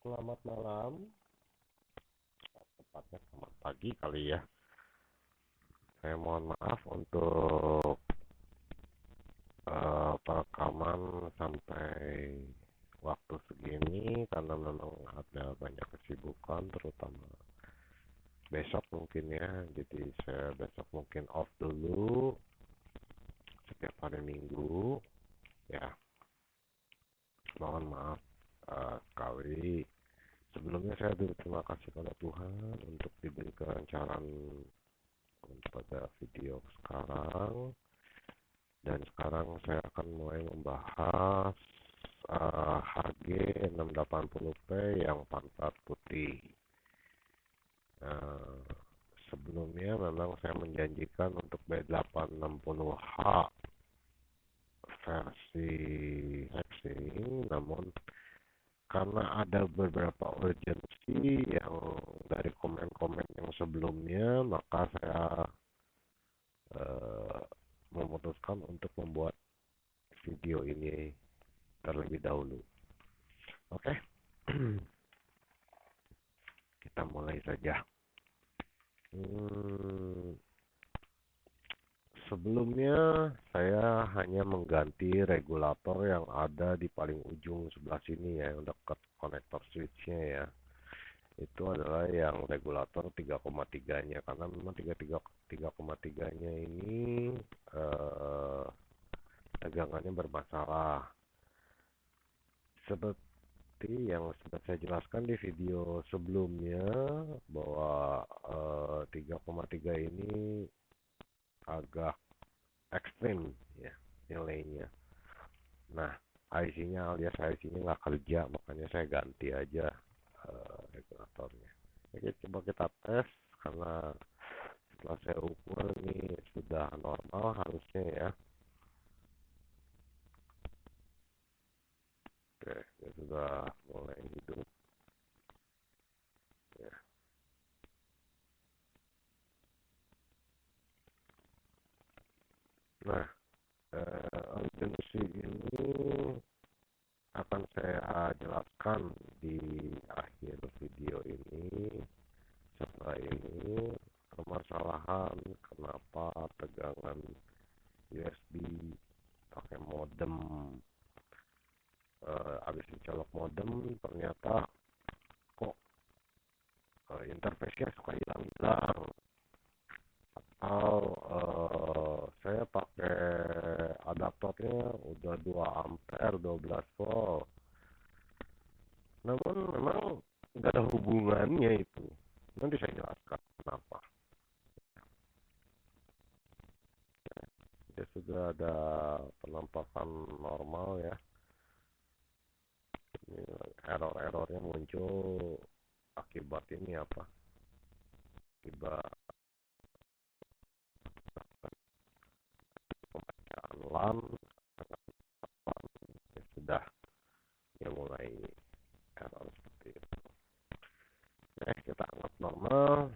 Selamat malam, tepatnya selamat pagi kali ya. Saya mohon maaf untuk perekaman sampai waktu segini karena memang ada banyak kesibukan, terutama besok mungkin ya. Jadi saya besok mungkin off dulu setiap hari Minggu. Ya, mohon maaf sekali. Sebelumnya saya berterima kasih pada Tuhan untuk diberi kelancaran pada video sekarang. Dan sekarang saya akan mulai membahas HG 680p yang pantat putih. Nah, sebelumnya memang saya menjanjikan untuk B860H versi Hexing, namun karena ada beberapa urgensi yang dari komen-komen yang sebelumnya, maka saya eh, memutuskan untuk membuat video ini terlebih dahulu. Oke, kita mulai saja. Hmm, Sebelumnya saya hanya mengganti regulator yang ada di paling ujung sebelah sini ya, yang dekat konektor switchnya ya. Itu adalah yang regulator 3,3-nya, karena memang 3,3-nya ini eh, tegangannya bermasalah. Seperti yang sudah saya jelaskan di video sebelumnya, bahwa 3,3 ini agak ekstrim ya nilainya. Nah, IC-nya alias IC-nya nggak kerja, makanya saya ganti aja regulatornya. Oke, coba kita tes, karena setelah saya ukur ini sudah normal harusnya ya. Oke, ini sudah mulai hidup ya. Nah, urgensi ini akan saya jelaskan di akhir video ini. Setelah ini, permasalahan kenapa tegangan USB pakai modem, habis dicolok modem ternyata kok interface-nya suka hilang-hilang, atau saya pakai adaptornya udah 2 ampere 12 volt, namun memang nggak ada hubungannya itu. Nanti saya jelaskan kenapa. Dia sudah ada penampakan normal ya. Ini error-errornya muncul akibat ini apa? Akibat pembacaan LAN ya sudah, dia mulai error seperti itu. Kita anggap normal,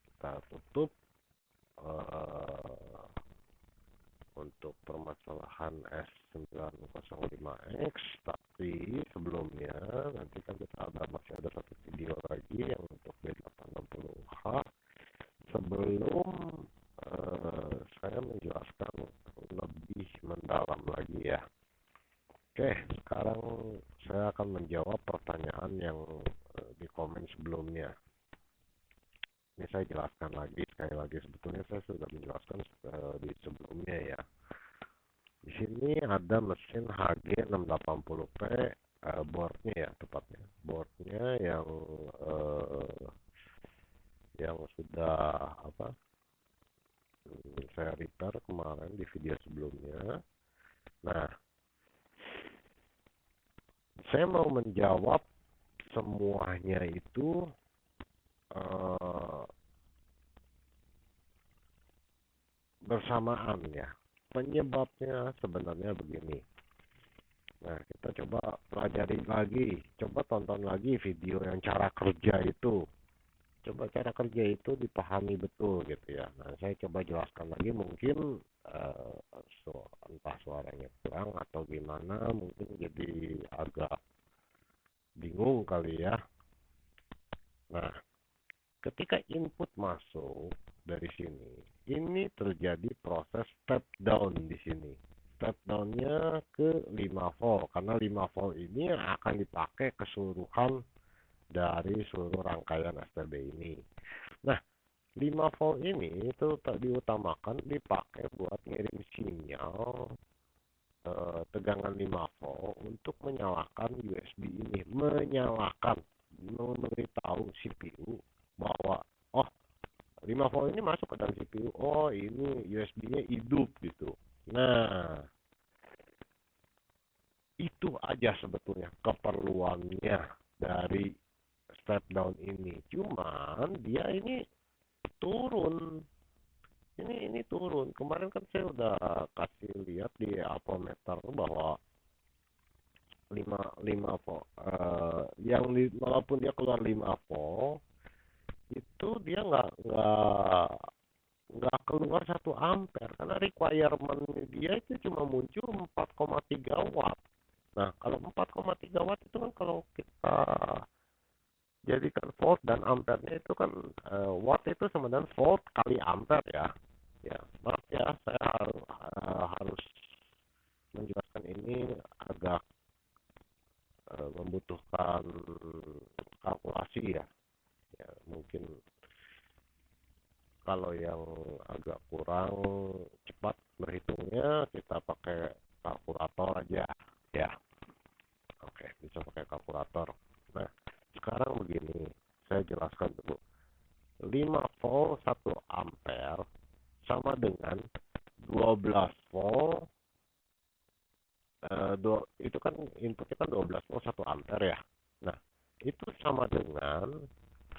kita tutup. eh, untuk permasalahan S905X, tapi sebelumnya nanti kan masih ada satu video lagi yang untuk B860H. Sebelum saya menjelaskan lebih mendalam lagi ya. Oke, sekarang saya akan menjawab pertanyaan yang di komen sebelumnya. Ini saya jelaskan lagi, sekali lagi, sebetulnya saya sudah menjelaskan di sebelumnya ya. Di sini ada mesin HG680p, boardnya ya, tepatnya boardnya yang sudah apa, saya repair kemarin di video sebelumnya. Nah, saya mau menjawab semuanya itu bersamaan ya. Penyebabnya sebenarnya begini. Nah, kita coba pelajari lagi, coba tonton lagi video yang cara kerja itu. Coba cara kerja itu dipahami betul gitu ya. Nah, saya coba jelaskan lagi, mungkin entah suaranya kurang atau gimana, mungkin jadi agak Bingung kali ya. Nah, ketika input masuk dari sini, ini terjadi proses step down di sini. Step down-nya ke 5 volt, karena 5 volt ini akan dipakai keseluruhan dari seluruh rangkaian STB ini. Nah, 5 volt ini itu diutamakan dipakai buat ngirim sinyal tegangan 5 volt untuk menyalakan USB ini, memberitahu CPU bahwa oh 5 volt ini masuk ke dalam CPU, oh ini USB-nya hidup gitu. Nah, itu aja sebetulnya keperluannya dari step down ini. Cuman dia ini turun. Ini turun. Kemarin kan saya udah kasih lihat di Apometer bahwa 5 volt walaupun dia keluar 5 volt itu dia nggak keluar 1 ampere karena requirement dia itu cuma muncul 4,3 watt. Nah, kalau 4,3 watt itu kan kalau kita jadikan volt dan ampernya itu kan watt itu sama dengan volt kali ampere ya. Ya, maaf ya, saya harus menjelaskan ini agak membutuhkan kalkulasi ya. Ya, mungkin kalau yang agak kurang cepat berhitungnya kita pakai kalkulator aja ya. Oke, bisa pakai kalkulator. Nah, sekarang begini, saya jelaskan dulu. 5 volt 1 ampere sama dengan 12 volt itu kan inputnya kan 12 volt 1 ampere ya. Nah, itu sama dengan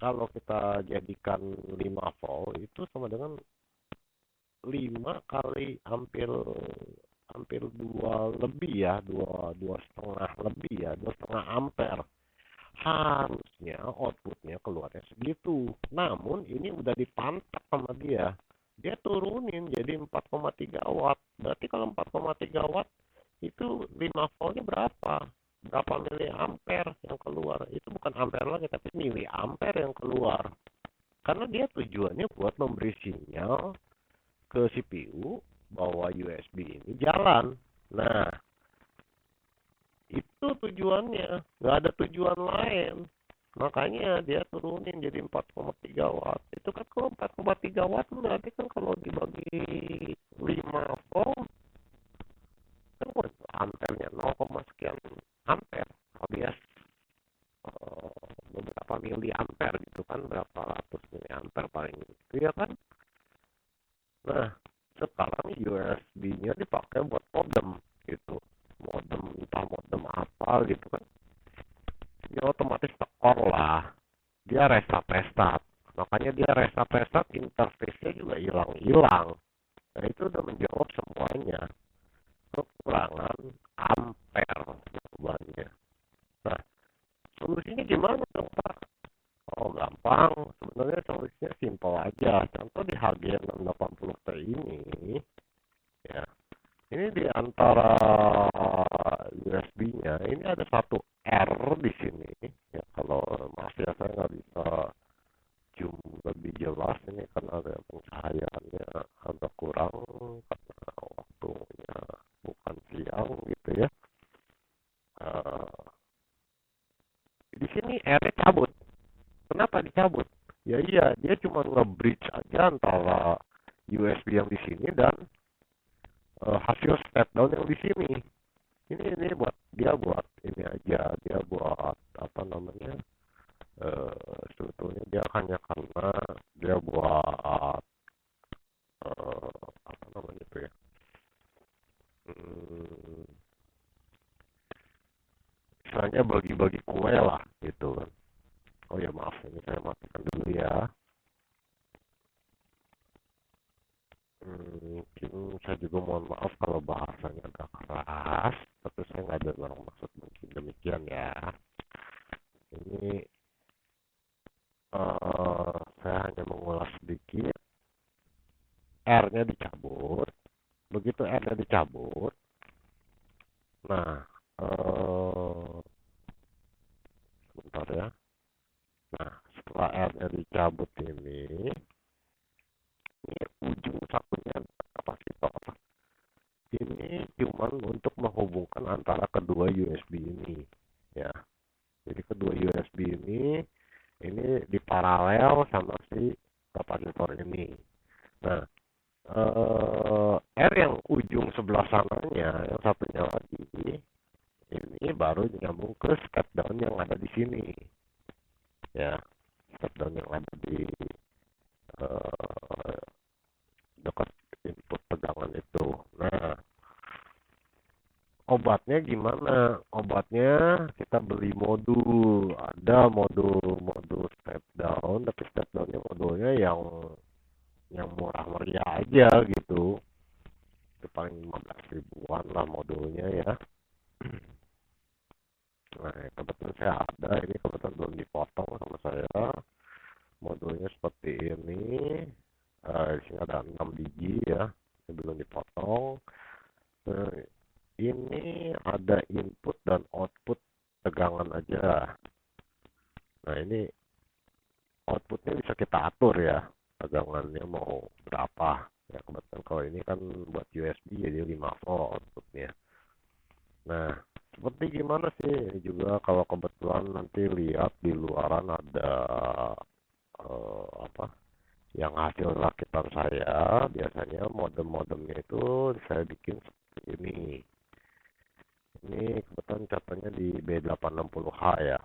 kalau kita jadikan 5 volt itu sama dengan 5 kali hampir 2 lebih ya, 2,5 lebih ya, 2,5 ampere. Harusnya outputnya keluarnya segitu. Namun ini udah dipantak sama dia. Dia turunin jadi 4,3 watt. Berarti kalau 4,3 watt itu 5 voltnya berapa? Berapa miliampere yang keluar? Itu bukan ampere lagi tapi miliampere yang keluar. Karena dia tujuannya buat memberi sinyal ke CPU bahwa USB ini jalan. Nah, itu tujuannya, nggak ada tujuan lain. Makanya dia turunin jadi 4,3 watt. Itu kan kalau 4,3 watt berarti kan kalau dibagi 5 volt kan ampernya 0, sekian ampere alias beberapa miliampere gitu kan, berapa ratus miliampere paling itu ya kan. Nah, sekarang USB-nya dipakai buat modem gitu, modem entah modem apa gitu kan, dia otomatis tekor lah, dia restat, makanya dia restat interface-nya juga hilang. Nah, itu udah menjawab semuanya, kekurangan ampere jawabannya. Nah, solusinya gimana dong Pak? Oh gampang, sebenarnya solusinya simpel aja. Contoh di HG680T ini, ya, ini di antara USB-nya ini ada satu R di sini. Ya kalau masih saya nggak bisa zoom lebih jelas, ini kan ada pencahayaannya agak kurang karena waktunya bukan siang gitu ya. Uh, di sini R cabut. Kenapa dicabut? Ya iya, dia cuma nge-bridge aja antara USB yang di sini dan hasil step down yang di sini. Ini buat ini aja, dia buat apa namanya? Sebetulnya dia hanya karena dia buat apa namanya itu ya? Misalnya bagi-bagi kue lah gitu kan. Oh ya maaf, ini saya matikan dulu ya. Mungkin saya juga mohon maaf kalau bahasanya agak keras, tapi saya nggak ada maksud mungkin demikian ya. Ini saya hanya mengulas sedikit. R-nya dicabut, begitu R-nya dicabut, nah setelah R-nya dicabut ini ujung satunya kapasitor ini cuman untuk menghubungkan antara kedua USB ini ya. Jadi kedua USB ini diparalel sama si kapasitor ini. Nah, R yang ujung sebelah sananya, yang satunya lagi, ini baru nyambung ke step down yang ada di sini. Ya, step down yang ada di eh, dekat input tegangan itu. Nah, obatnya gimana? Obatnya kita beli modul. Ada modul step down, tapi step downnya modulnya yang murah meriah aja gitu. Itu paling 15 ribuan lah modulnya ya. Nah, kebetulan saya ada, ini kebetulan belum dipotong sama saya. Modulnya seperti ini. Di sini ada 6 biji ya. Ini belum dipotong. Nah, ini ada input dan output tegangan aja. Nah, ini outputnya bisa kita atur ya. Tegangannya mau berapa. Ya, kebetulan kalau ini kan buat USB jadi 5 volt outputnya. Nah, seperti gimana sih? Ini juga kalau kebetulan nanti lihat di luaran ada apa? Yang hasil rakitan saya biasanya modem-modemnya itu saya bikin seperti ini. Ini kebetulan catanya di B860H ya.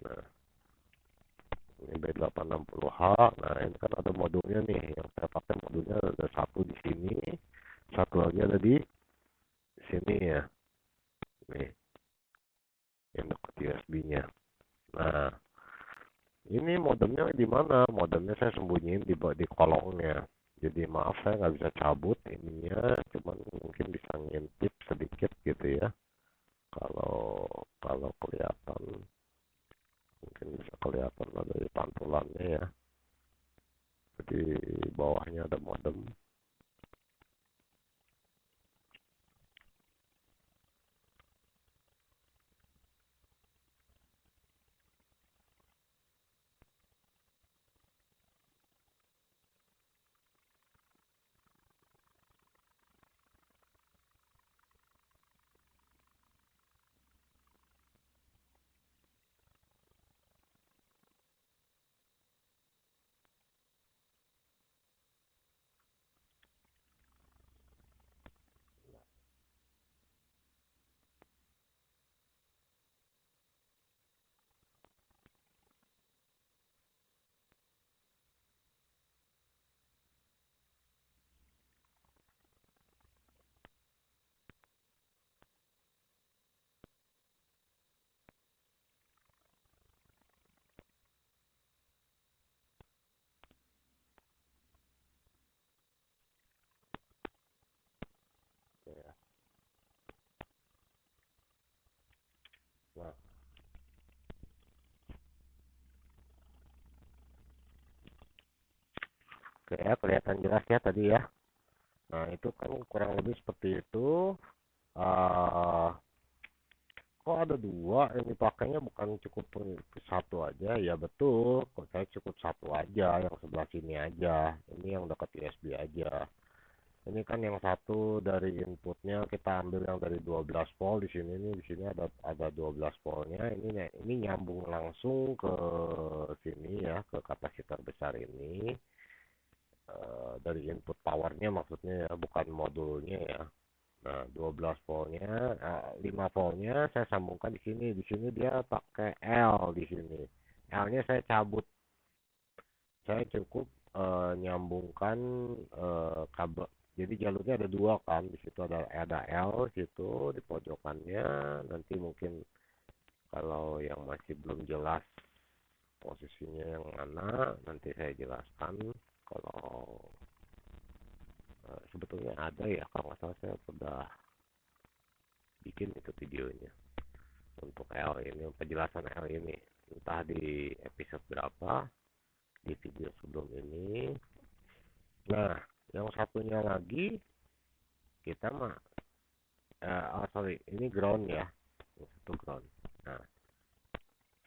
Nah, ini B860H. Nah, ini kan ada modulnya nih. Yang saya pakai modulnya ada satu di sini, satu lagi ada di sini ya. Nih, yang dekat USB-nya. Nah, ini modemnya di mana? Modemnya saya sembunyiin di kolongnya. Jadi maaf saya nggak bisa cabut ininya, cuman mungkin bisa ngintip sedikit gitu ya. Kalau kalau kelihatan mungkin bisa kelihatan ada di pantulannya ya. Jadi bawahnya ada modem. Ya. Nah, oke ya kelihatan jelas ya tadi ya. Nah itu kan kurang lebih seperti itu. uh, Kok ada dua yang dipakainya bukan cukup satu aja? Ya betul, kok saya cukup satu aja, yang sebelah sini aja. Ini yang dekat USB aja. Ini kan yang satu dari inputnya kita ambil yang dari 12 volt di sini nih, di sini ada 12 voltnya. Ini nyambung langsung ke sini ya, ke kapasitor besar ini. Dari input powernya maksudnya ya, bukan modulnya ya. Nah, 12 voltnya, 5 voltnya saya sambungkan di sini. Di sini dia pakai L di sini. L-nya saya cabut. Saya cukup nyambungkan kabel. Jadi jalurnya ada dua kan. Di situ ada L situ di pojokannya. Nanti mungkin kalau yang masih belum jelas posisinya yang mana, nanti saya jelaskan. Kalau sebetulnya ada ya, kalau nggak salah saya sudah bikin itu videonya untuk L ini, penjelasan L ini entah di episode berapa di video sebelum ini. Nah, yang satunya lagi kita mah sorry, ini ground ya, yang satu ground. Nah,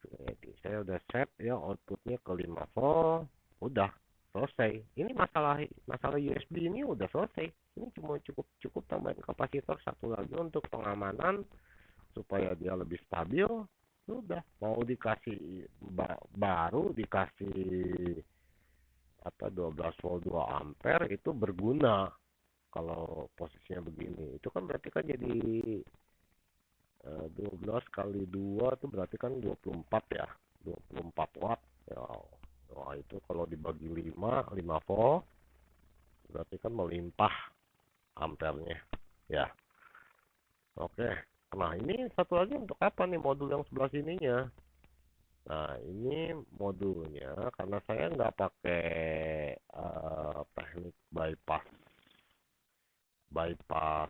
sudah ya saya udah set ya outputnya ke 5 volt, udah selesai. Ini masalah masalah USB ini udah selesai. Ini cuma cukup tambahin kapasitor satu lagi untuk pengamanan supaya dia lebih stabil. Udah mau dikasih baru dikasih apa 12 volt 2 ampere itu berguna. Kalau posisinya begini itu kan berarti kan jadi 12 kali 2 itu berarti kan 24 ya, 24 watt ya. Wah, itu kalau dibagi 5 volt berarti kan melimpah ampernya ya. Oke, nah ini satu lagi untuk apa nih modul yang sebelah sininya? Nah, ini modulnya karena saya nggak pakai teknik bypass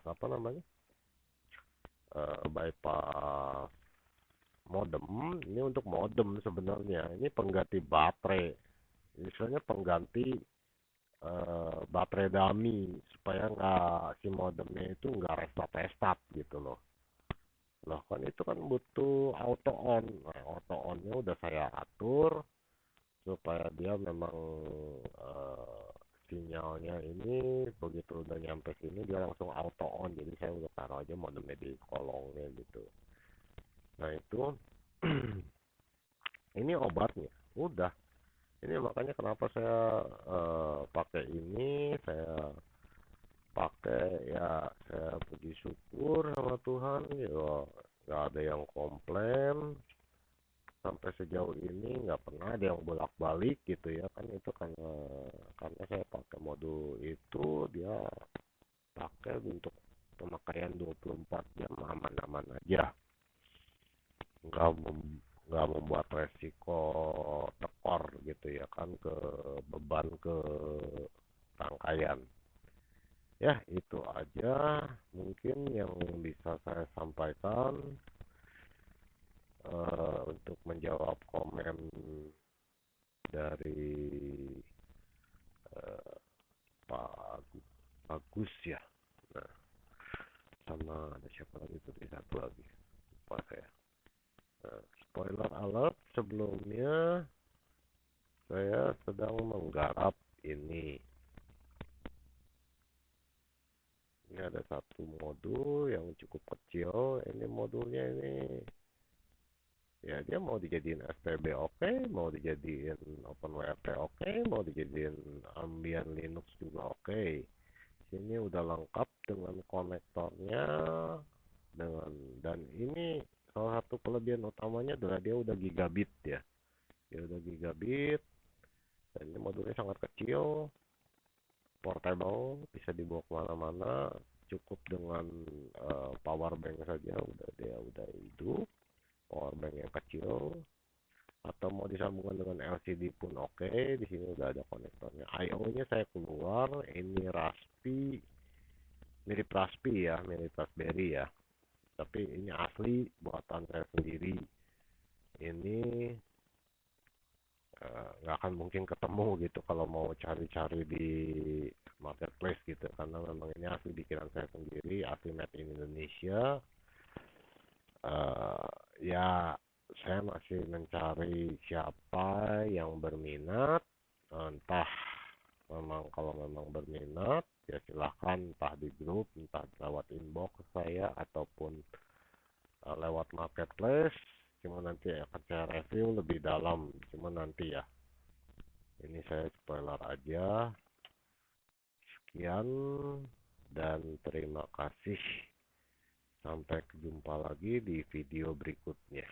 apa namanya, bypass modem. Ini untuk modem sebenarnya, ini pengganti baterai, misalnya pengganti baterai dummy supaya nggak si modemnya itu nggak restart gitu loh. Loh kan itu kan butuh auto on. Nah, auto onnya udah saya atur supaya dia memang sinyalnya ini begitu udah nyampe sini dia langsung auto on. Jadi saya udah taruh aja modemnya di kolongnya gitu. Nah itu ini obatnya udah. Ini makanya kenapa saya pakai ini, saya pakai ya, saya puji syukur sama Tuhan ya, nggak ada yang komplain sampai sejauh ini, nggak pernah ada yang bolak-balik gitu ya kan. Itu karena saya pakai modul itu, dia pakai untuk pemakaian 24 jam aman-aman aja, nggak nggak membuat resiko tekor gitu ya kan, ke beban ke rangkaian. Ya itu aja mungkin yang bisa saya sampaikan untuk menjawab komen dari eh, Pak Agus ya. Nah, sama ada siapa lagi tuh, satu lagi lupa saya. Spoiler alert, sebelumnya saya sedang menggarap ini. Ini ada satu modul yang cukup kecil. Ini modulnya ini ya dia mau dijadiin SPB oke, mau dijadiin OpenWRT oke, mau dijadiin Ambient Linux juga oke. Sini udah lengkap dengan konektornya, dan ini salah satu kelebihan utamanya adalah dia udah gigabit ya. Dia udah gigabit dan ini modulnya sangat kecil, portable, bisa dibawa kemana-mana. Cukup dengan power bank saja udah hidup. Power bank yang kecil atau mau disambungkan dengan LCD pun oke. Di sini udah ada konektornya. I/O-nya saya keluar. Ini Raspi, mirip Raspi ya, mirip Raspberry ya. Tapi ini asli buatan saya sendiri. Ini nggak akan mungkin ketemu gitu kalau mau cari-cari di marketplace gitu, karena memang ini asli bikinan saya sendiri, asli made in Indonesia. Ya saya masih mencari siapa yang berminat, entah memang kalau memang berminat ya silahkan, entah di grup, entah lewat inbox saya ataupun lewat marketplace. Cuma nanti akan saya review lebih dalam, cuma nanti ya, ini saya spoiler aja. Sekian dan terima kasih, sampai jumpa lagi di video berikutnya.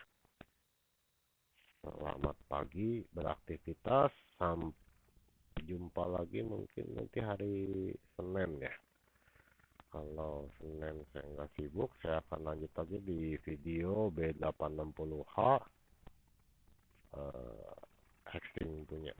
Selamat pagi beraktivitas, sampai jumpa lagi mungkin nanti hari Senin ya. Kalau Senin saya nggak sibuk, saya akan lanjut lagi di video B860H hexting punya.